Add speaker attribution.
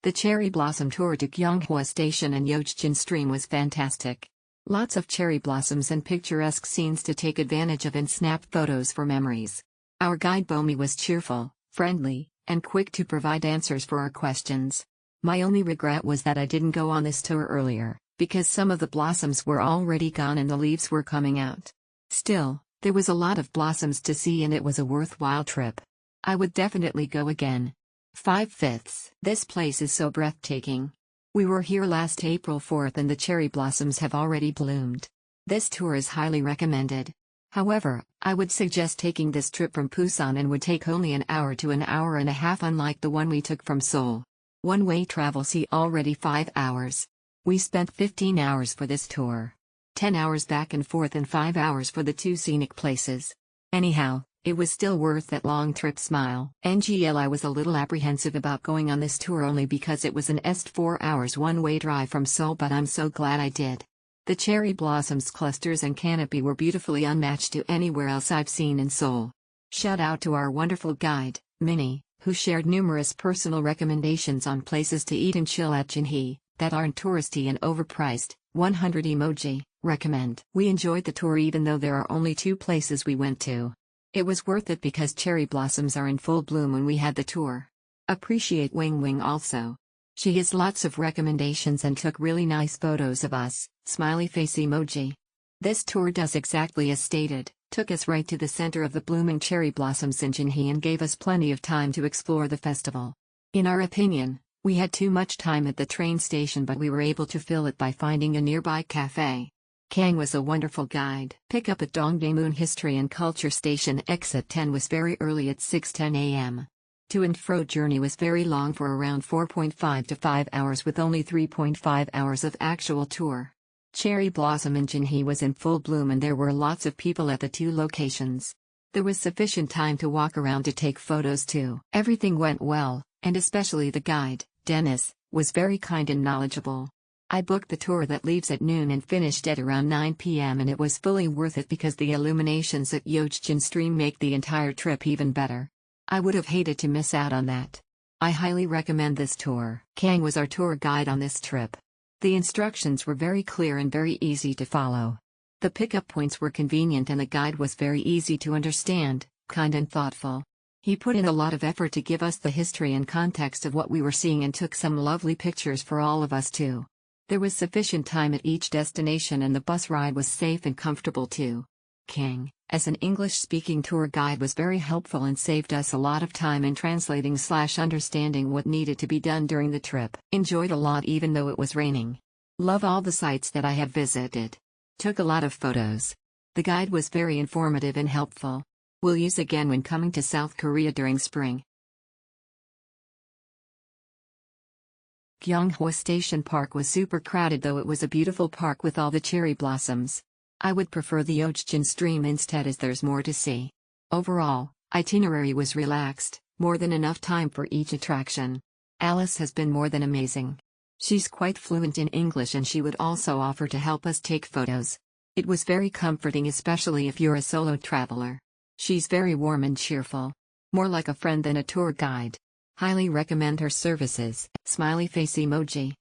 Speaker 1: The cherry blossom tour to Gyeonghwa Station and Yeojjin Stream was fantastic. Lots of cherry blossoms and picturesque scenes to take advantage of and snap photos for memories. Our guide Bomi was cheerful, friendly, and quick to provide answers for our questions. My only regret was that I didn't go on this tour earlier, because some of the blossoms were already gone and the leaves were coming out. Still, there was a lot of blossoms to see and it was a worthwhile trip. I would definitely go again. 5/5. This place is so breathtaking. We were here last April 4th and the cherry blossoms have already bloomed. This tour is highly recommended. However, I would suggest taking this trip from Busan and would take only an hour to an hour and a half, unlike the one we took from Seoul. One-way travel see already 5 hours. We spent 15 hours for this tour. 10 hours back and forth and 5 hours for the 2 scenic places. Anyhow, it was still worth that long trip. Smile. NGL I was a little apprehensive about going on this tour only because it was an 4 hours one-way drive from Seoul, but I'm so glad I did. The cherry blossoms clusters and canopy were beautifully unmatched to anywhere else I've seen in Seoul. Shout out to our wonderful guide, Minnie, who shared numerous personal recommendations on places to eat and chill at Jinhae, that aren't touristy and overpriced. 100 emoji, recommend. We enjoyed the tour even though there are only 2 places we went to. It was worth it because cherry blossoms are in full bloom when we had the tour. Appreciate Wing Wing also. She has lots of recommendations and took really nice photos of us, smiley face emoji. This tour does exactly as stated, took us right to the center of the blooming cherry blossoms in Jinhae and gave us plenty of time to explore the festival. In our opinion, we had too much time at the train station, but we were able to fill it by finding a nearby cafe. Kang was a wonderful guide. Pickup at Dongdaemun History and Culture Station exit 10 was very early at 6:10 a.m. To and fro journey was very long for around 4.5 to 5 hours with only 3.5 hours of actual tour. Cherry blossom in Jinhae was in full bloom and there were lots of people at the 2 locations. There was sufficient time to walk around to take photos too. Everything went well, and especially the guide, Dennis, was very kind and knowledgeable. I booked the tour that leaves at noon and finished at around 9 p.m. and it was fully worth it because the illuminations at Yeojjin Stream make the entire trip even better. I would have hated to miss out on that. I highly recommend this tour. Kang was our tour guide on this trip. The instructions were very clear and very easy to follow. The pickup points were convenient and the guide was very easy to understand, kind and thoughtful. He put in a lot of effort to give us the history and context of what we were seeing and took some lovely pictures for all of us too. There was sufficient time at each destination and the bus ride was safe and comfortable too. Kang, as an English-speaking tour guide, was very helpful and saved us a lot of time in translating/understanding what needed to be done during the trip. Enjoyed a lot even though it was raining. Love all the sites that I have visited. Took a lot of photos. The guide was very informative and helpful. Will use again when coming to South Korea during spring. Gyeonghwa Station Park was super crowded, though it was a beautiful park with all the cherry blossoms. I would prefer the Yeojjin Stream instead as there's more to see. Overall, itinerary was relaxed, more than enough time for each attraction. Alice has been more than amazing. She's quite fluent in English and she would also offer to help us take photos. It was very comforting, especially if you're a solo traveler. She's very warm and cheerful. More like a friend than a tour guide. Highly recommend her services. Smiley face emoji.